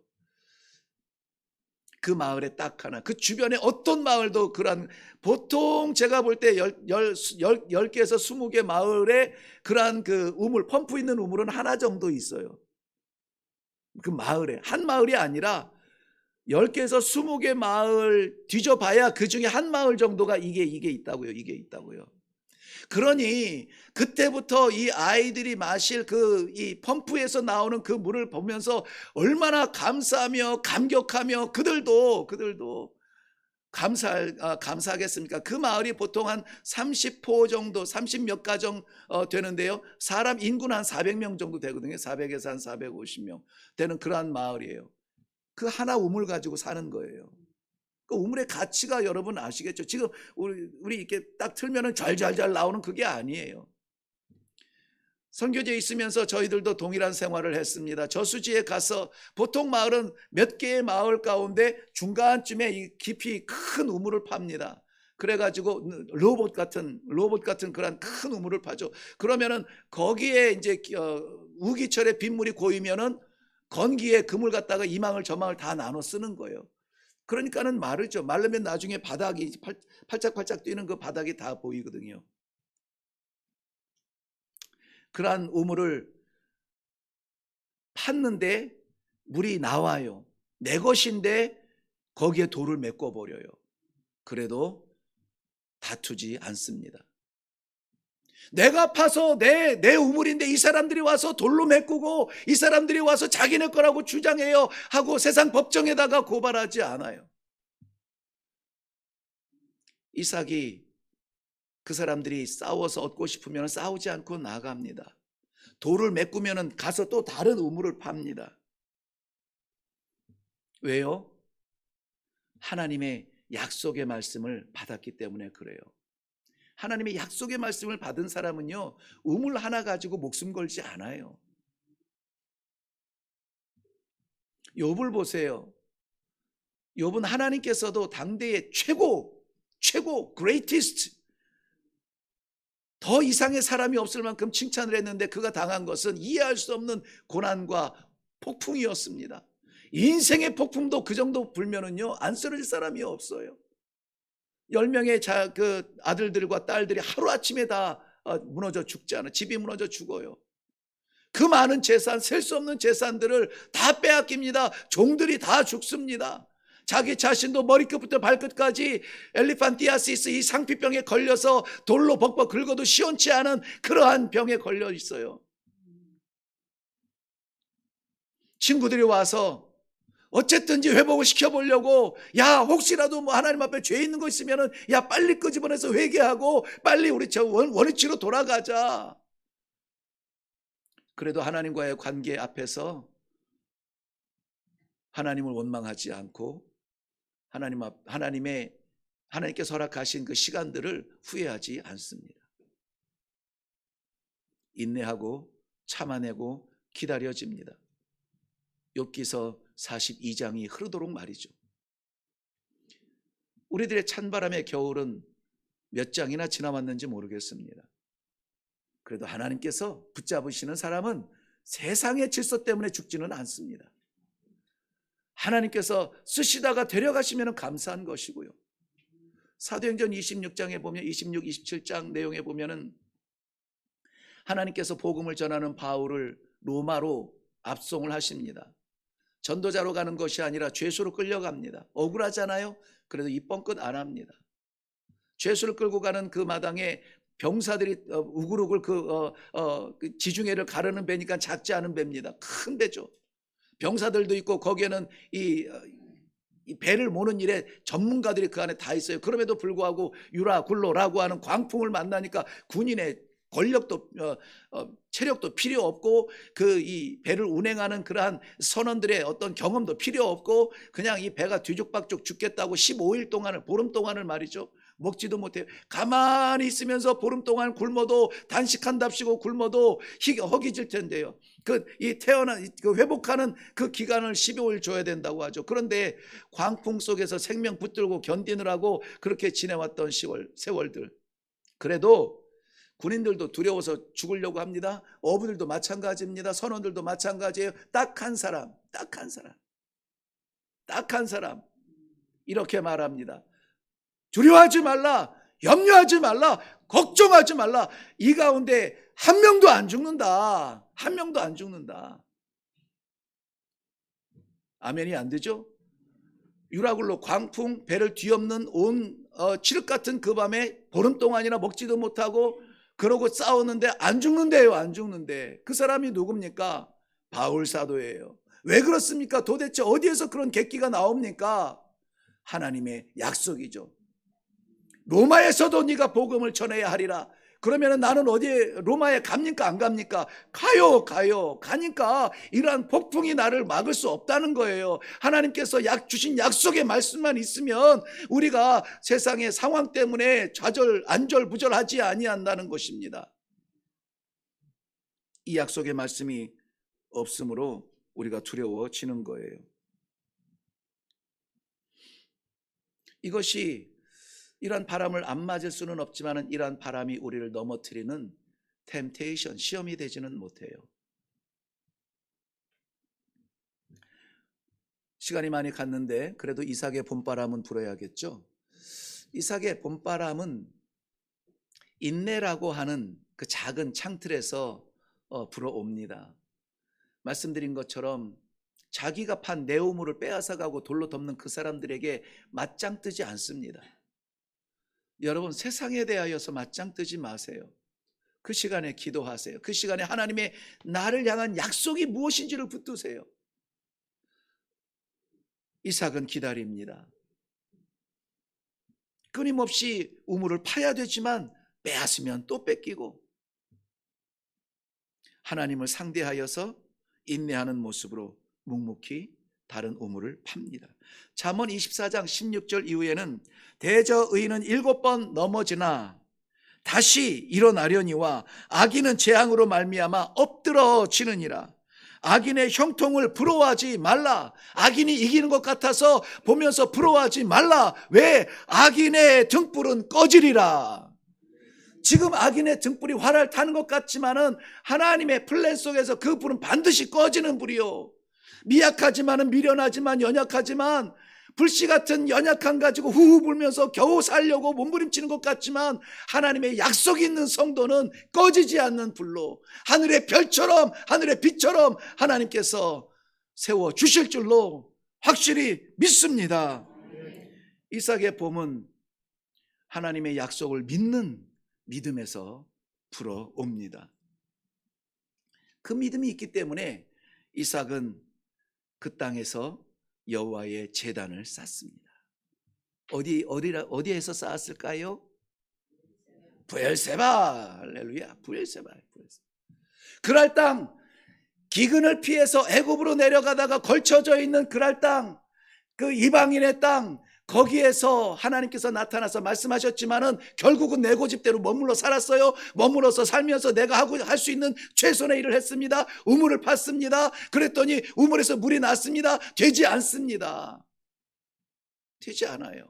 [SPEAKER 1] 그 마을에 딱 하나, 그 주변에 어떤 마을도 그러한, 보통 제가 볼 때 10개에서 20개 마을에 그러한 그 우물, 펌프 있는 우물은 하나 정도 있어요. 그 마을에, 한 마을이 아니라 10개에서 20개 마을 뒤져봐야 그 중에 한 마을 정도가 이게 있다고요. 이게 있다고요. 그러니 그때부터 이 아이들이 마실 이 펌프에서 나오는 그 물을 보면서 얼마나 감사하며 감격하며 그들도 감사하겠습니까? 그 마을이 보통 한 30포 정도, 30 몇 가정 되는데요. 사람 인구는 한 400명 정도 되거든요. 400에서 한 450명 되는 그러한 마을이에요. 그 하나 우물 가지고 사는 거예요. 그 우물의 가치가 여러분 아시겠죠? 지금 우리 이렇게 딱 틀면은 잘 나오는 그게 아니에요. 선교지에 있으면서 저희들도 동일한 생활을 했습니다. 저수지에 가서, 보통 마을은 몇 개의 마을 가운데 중간쯤에 이 깊이 큰 우물을 팝니다. 그래가지고 로봇 같은 그런 큰 우물을 파죠. 그러면은 거기에 이제 우기철에 빗물이 고이면은 건기에 그물 갖다가 이망을 저망을 다 나눠 쓰는 거예요. 그러니까는 마르죠. 마르면 나중에 바닥이 팔짝팔짝 뛰는 그 바닥이 다 보이거든요. 그러한 우물을 팠는데 물이 나와요. 내 것인데 거기에 돌을 메꿔 버려요. 그래도 다투지 않습니다. 내가 파서 내 우물인데 이 사람들이 와서 돌로 메꾸고 이 사람들이 와서 자기네 거라고 주장해요 하고 세상 법정에다가 고발하지 않아요. 이삭이 그 사람들이 싸워서 얻고 싶으면 싸우지 않고 나갑니다. 돌을 메꾸면 가서 또 다른 우물을 팝니다. 왜요? 하나님의 약속의 말씀을 받았기 때문에 그래요. 하나님의 약속의 말씀을 받은 사람은요, 우물 하나 가지고 목숨 걸지 않아요. 욥을 보세요. 욥은 하나님께서도 당대의 최고 greatest, 더 이상의 사람이 없을 만큼 칭찬을 했는데 그가 당한 것은 이해할 수 없는 고난과 폭풍이었습니다. 인생의 폭풍도 그 정도 불면은요, 안 쓰러질 사람이 없어요. 10명의 그 아들들과 딸들이 하루아침에 다 무너져 죽지 않아. 집이 무너져 죽어요. 그 많은 재산, 셀 수 없는 재산들을 다 빼앗깁니다. 종들이 다 죽습니다. 자기 자신도 머리끝부터 발끝까지 엘리판티아시스, 이 상피병에 걸려서 돌로 벅벅 긁어도 시원치 않은 그러한 병에 걸려 있어요. 친구들이 와서 어쨌든지 회복을 시켜보려고, 야 혹시라도 뭐 하나님 앞에 죄 있는 거 있으면은 야 빨리 끄집어내서 회개하고 빨리 우리 저 원위치로 돌아가자. 그래도 하나님과의 관계 앞에서 하나님을 원망하지 않고 하나님께서 허락하신 그 시간들을 후회하지 않습니다. 인내하고 참아내고 기다려집니다. 욥기서 42장이 흐르도록 말이죠. 우리들의 찬바람의 겨울은 몇 장이나 지나왔는지 모르겠습니다. 그래도 하나님께서 붙잡으시는 사람은 세상의 질서 때문에 죽지는 않습니다. 하나님께서 쓰시다가 데려가시면 감사한 것이고요. 사도행전 26장에 보면 26, 27장 내용에 보면은 하나님께서 복음을 전하는 바울을 로마로 압송을 하십니다. 전도자로 가는 것이 아니라 죄수로 끌려갑니다. 억울하잖아요. 그래도 입번 끝 안 합니다. 죄수를 끌고 가는 그 마당에 병사들이 우글우글 그 지중해를 가르는 배니까 작지 않은 배입니다. 큰 배죠. 병사들도 있고 거기에는 이 배를 모는 일에 전문가들이 그 안에 다 있어요. 그럼에도 불구하고 유라 굴로라고 하는 광풍을 만나니까 군인의 권력도 체력도 필요 없고 그 이 배를 운행하는 그러한 선원들의 어떤 경험도 필요 없고 그냥 이 배가 뒤죽박죽 죽겠다고 15일 동안을 보름 동안을 말이죠. 먹지도 못해요. 가만히 있으면서 보름 동안 굶어도 단식한답시고 굶어도 허기질 텐데요. 이 태어난 그 회복하는 그 기간을 15일 줘야 된다고 하죠. 그런데 광풍 속에서 생명 붙들고 견디느라고 그렇게 지내왔던 세월들. 그래도 군인들도 두려워서 죽으려고 합니다. 어부들도 마찬가지입니다. 선원들도 마찬가지예요. 딱 한 사람 이렇게 말합니다. 두려워하지 말라, 염려하지 말라, 걱정하지 말라. 이 가운데 한 명도 안 죽는다. 한 명도 안 죽는다. 아멘이 안 되죠? 유라굴로 광풍 배를 뒤엎는 온 칠흑 같은 그 밤에 보름 동안이나 먹지도 못하고 그러고 싸우는데 안 죽는데요. 안 죽는데. 그 사람이 누굽니까? 바울 사도예요. 왜 그렇습니까? 도대체 어디에서 그런 객기가 나옵니까? 하나님의 약속이죠. 로마에서도 네가 복음을 전해야 하리라. 그러면 나는 어디에 로마에 갑니까? 안 갑니까? 가요. 가니까 이러한 폭풍이 나를 막을 수 없다는 거예요. 하나님께서 주신 약속의 말씀만 있으면 우리가 세상의 상황 때문에 안절부절하지 아니한다는 것입니다. 이 약속의 말씀이 없으므로 우리가 두려워지는 거예요. 이러한 바람을 안 맞을 수는 없지만 이러한 바람이 우리를 넘어뜨리는 템테이션, 시험이 되지는 못해요. 시간이 많이 갔는데 그래도 이삭의 봄바람은 불어야겠죠. 이삭의 봄바람은 인내라고 하는 그 작은 창틀에서 불어옵니다. 말씀드린 것처럼 자기가 판 내 우물을 빼앗아가고 돌로 덮는 그 사람들에게 맞짱 뜨지 않습니다. 여러분, 세상에 대하여서 맞짱 뜨지 마세요. 그 시간에 기도하세요. 그 시간에 하나님의 나를 향한 약속이 무엇인지를 붙드세요. 이삭은 기다립니다. 끊임없이 우물을 파야 되지만 빼앗으면 또 뺏기고 하나님을 상대하여서 인내하는 모습으로 묵묵히 다른 우물을 팝니다. 잠언 24장 16절 이후에는 대저 의인은 7번 넘어지나 다시 일어나려니와 악인은 재앙으로 말미암아 엎드러지느니라. 악인의 형통을 부러워하지 말라. 악인이 이기는 것 같아서 보면서 부러워하지 말라. 왜? 악인의 등불은 꺼지리라. 지금 악인의 등불이 활활 타는 것 같지만은 하나님의 플랜 속에서 그 불은 반드시 꺼지는 불이요. 미약하지만은 미련하지만 연약하지만 불씨 같은 연약함 가지고 후후 불면서 겨우 살려고 몸부림치는 것 같지만 하나님의 약속이 있는 성도는 꺼지지 않는 불로 하늘의 별처럼 하늘의 빛처럼 하나님께서 세워주실 줄로 확실히 믿습니다. 이삭의 봄은 하나님의 약속을 믿는 믿음에서 불어옵니다. 그 믿음이 있기 때문에 이삭은 그 땅에서 여호와의 제단을 쌓습니다. 어디에서 쌓았을까요? 브엘세바. 할렐루야. 브엘세바. 그랄 땅, 기근을 피해서 애굽으로 내려가다가 걸쳐져 있는 그랄 땅, 그 이방인의 땅, 거기에서 하나님께서 나타나서 말씀하셨지만은 결국은 내 고집대로 머물러 살았어요. 머물러서 살면서 내가 할 수 있는 최선의 일을 했습니다. 우물을 팠습니다. 그랬더니 우물에서 물이 났습니다. 되지 않습니다. 되지 않아요.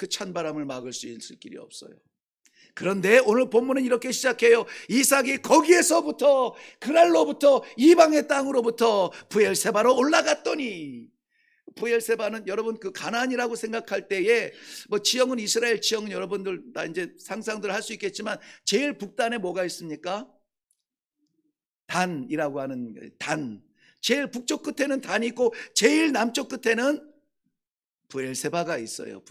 [SPEAKER 1] 그 찬바람을 막을 수 있을 길이 없어요. 그런데 오늘 본문은 이렇게 시작해요. 이삭이 거기에서부터, 그날로부터 이방의 땅으로부터 브엘세바로 올라갔더니, 브엘세바는 여러분 그 가나안이라고 생각할 때에 뭐 지형은 이스라엘 지형은 여러분들 다 이제 상상들 할 수 있겠지만 제일 북단에 뭐가 있습니까? 단이라고 하는 단. 제일 북쪽 끝에는 단이 있고 제일 남쪽 끝에는 브엘세바가 있어요.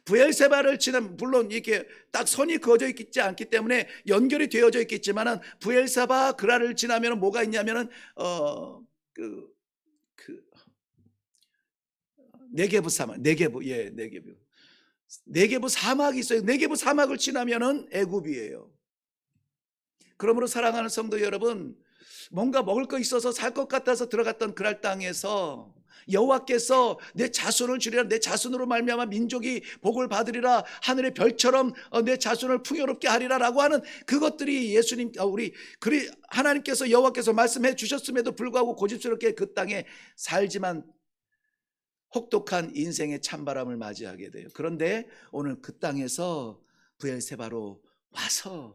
[SPEAKER 1] 브엘세바를 지나면 물론 이렇게 딱 선이 그어져 있지 않기 때문에 연결이 되어져 있겠지만은 브엘세바 그라를 지나면 뭐가 있냐면은 네게부 사막, 네게부 사막이 있어요. 네게부 사막을 지나면은 애굽이에요. 그러므로 사랑하는 성도 여러분, 뭔가 먹을 거 있어서 살 것 같아서 들어갔던 그랄 땅에서 여호와께서 내 자손을 주리라, 내 자손으로 말미암아 민족이 복을 받으리라, 하늘의 별처럼 내 자손을 풍요롭게 하리라라고 하는 그것들이 하나님께서 여호와께서 말씀해 주셨음에도 불구하고 고집스럽게 그 땅에 살지만 혹독한 인생의 찬바람을 맞이하게 돼요. 그런데 오늘 그 땅에서 브엘세바로 와서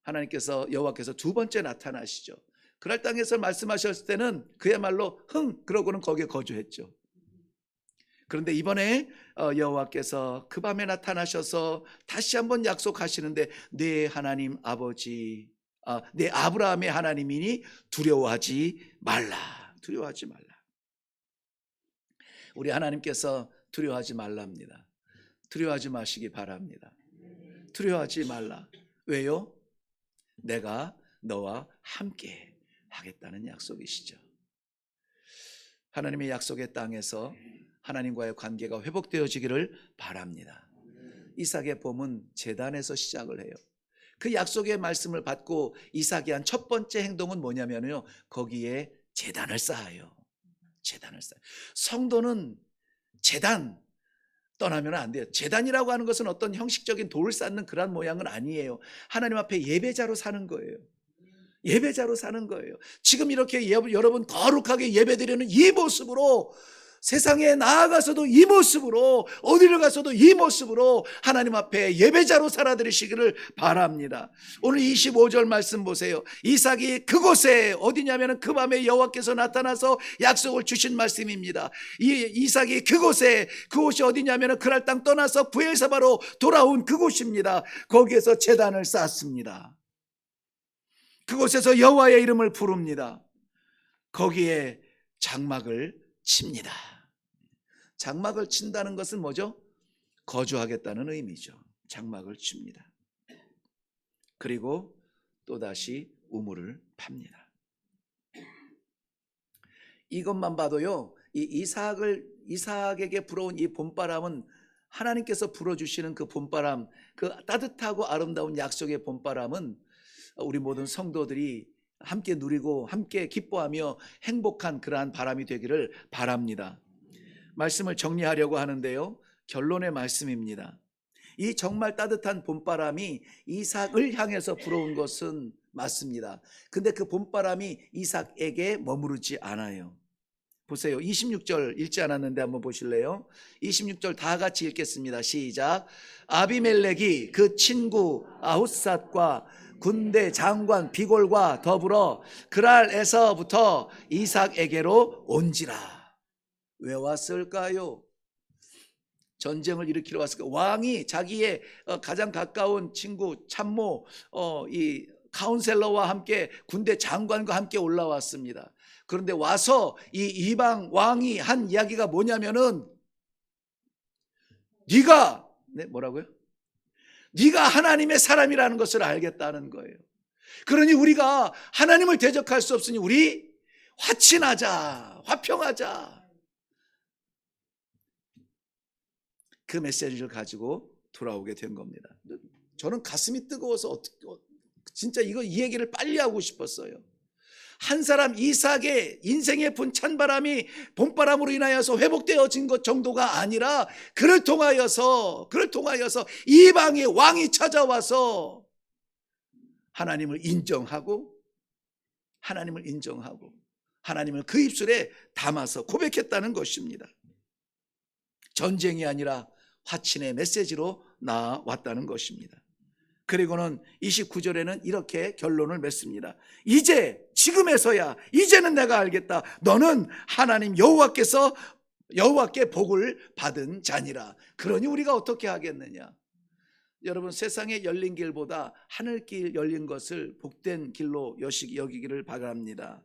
[SPEAKER 1] 하나님께서 여호와께서 두 번째 나타나시죠. 그날 땅에서 말씀하셨을 때는 그야말로 그러고는 거기에 거주했죠. 그런데 이번에 여호와께서 그 밤에 나타나셔서 다시 한번 약속하시는데 내 하나님 아버지, 내 아브라함의 하나님이니 두려워하지 말라. 우리 하나님께서 두려워하지 말랍니다. 두려워하지 마시기 바랍니다. 두려워하지 말라. 왜요? 내가 너와 함께 하겠다는 약속이시죠. 하나님의 약속의 땅에서 하나님과의 관계가 회복되어지기를 바랍니다. 이삭의 봄은 제단에서 시작을 해요. 그 약속의 말씀을 받고 이삭이 한 첫 번째 행동은 뭐냐면요, 거기에 제단을 쌓아요. 성도는 제단 떠나면 안 돼요. 제단이라고 하는 것은 어떤 형식적인 돌을 쌓는 그런 모양은 아니에요. 하나님 앞에 예배자로 사는 거예요. 지금 이렇게 여러분 거룩하게 예배드리는 이 모습으로, 세상에 나아가서도 이 모습으로, 어디를 가서도 이 모습으로 하나님 앞에 예배자로 살아드리시기를 바랍니다. 오늘 25절 말씀 보세요. 이삭이 그곳에, 어디냐면 그 밤에 여호와께서 나타나서 약속을 주신 말씀입니다. 이삭이 그곳이 어디냐면 그날 땅 떠나서 브엘세바로 돌아온 그곳입니다. 거기에서 제단을 쌓습니다. 그곳에서 여호와의 이름을 부릅니다. 거기에 장막을 칩니다. 장막을 친다는 것은 뭐죠? 거주하겠다는 의미죠. 장막을 칩니다. 그리고 또다시 우물을 팝니다. 이것만 봐도요, 이삭에게 불어온 이 봄바람은 하나님께서 불어주시는 그 봄바람, 그 따뜻하고 아름다운 약속의 봄바람은 우리 모든 성도들이 함께 누리고 함께 기뻐하며 행복한 그러한 바람이 되기를 바랍니다. 말씀을 정리하려고 하는데요, 결론의 말씀입니다. 이 정말 따뜻한 봄바람이 이삭을 향해서 불어온 것은 맞습니다. 근데 그 봄바람이 이삭에게 머무르지 않아요. 보세요. 26절 읽지 않았는데 한번 보실래요? 26절 다 같이 읽겠습니다. 시작. 아비멜렉이 그 친구 아훗삿과 군대 장관 비골과 더불어 그랄에서부터 이삭에게로 온지라. 왜 왔을까요? 전쟁을 일으키러 왔을까? 왕이 자기의 가장 가까운 친구 참모, 이 카운셀러와 함께 군대 장관과 함께 올라왔습니다. 그런데 와서 이 이방 왕이 한 이야기가 뭐냐면은 뭐라고요? 네가 하나님의 사람이라는 것을 알겠다는 거예요. 그러니 우리가 하나님을 대적할 수 없으니 우리 화평하자. 그 메시지를 가지고 돌아오게 된 겁니다. 저는 가슴이 뜨거워서 진짜 이 얘기를 빨리 하고 싶었어요. 한 사람 이삭의 인생의 찬바람이 봄바람으로 인하여서 회복되어진 것 정도가 아니라 그를 통하여서 이방의 왕이 찾아와서 하나님을 인정하고 하나님을 그 입술에 담아서 고백했다는 것입니다. 전쟁이 아니라 화친의 메시지로 나왔다는 것입니다. 그리고는 29절에는 이렇게 결론을 맺습니다. 이제 지금에서야 이제는 내가 알겠다. 너는 하나님 여호와께 복을 받은 자니라. 그러니 우리가 어떻게 하겠느냐? 여러분, 세상에 열린 길보다 하늘길 열린 것을 복된 길로 여기기를 바랍니다.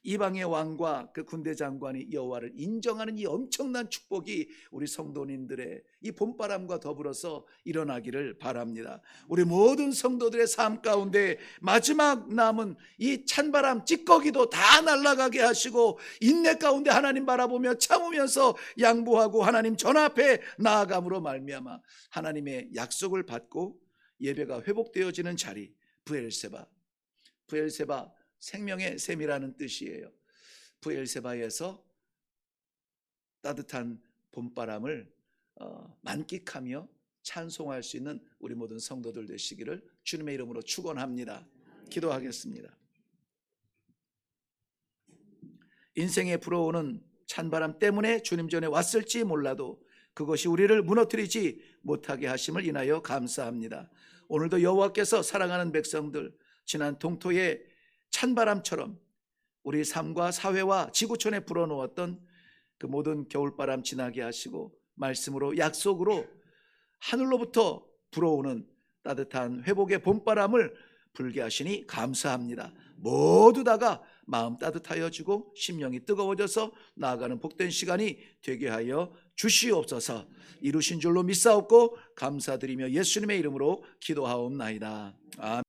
[SPEAKER 1] 이방의 왕과 그 군대 장관이 여호와를 인정하는 이 엄청난 축복이 우리 성도님들의 이 봄바람과 더불어서 일어나기를 바랍니다. 우리 모든 성도들의 삶 가운데 마지막 남은 이 찬바람 찌꺼기도 다 날아가게 하시고 인내 가운데 하나님 바라보며 참으면서 양보하고 하나님 전 앞에 나아감으로 말미암아 하나님의 약속을 받고 예배가 회복되어지는 자리, 브엘세바 생명의 샘이라는 뜻이에요. 브엘세바에서 따뜻한 봄바람을 만끽하며 찬송할 수 있는 우리 모든 성도들 되시기를 주님의 이름으로 축원합니다. 기도하겠습니다. 인생에 불어오는 찬바람 때문에 주님 전에 왔을지 몰라도 그것이 우리를 무너뜨리지 못하게 하심을 인하여 감사합니다. 오늘도 여호와께서 사랑하는 백성들, 지난 동토의 찬바람처럼 우리 삶과 사회와 지구촌에 불어놓았던 그 모든 겨울바람 지나게 하시고 말씀으로 약속으로 하늘로부터 불어오는 따뜻한 회복의 봄바람을 불게 하시니 감사합니다. 모두 다가 마음 따뜻하여지고 심령이 뜨거워져서 나아가는 복된 시간이 되게 하여 주시옵소서. 이루신 줄로 믿사옵고 감사드리며 예수님의 이름으로 기도하옵나이다. 아멘.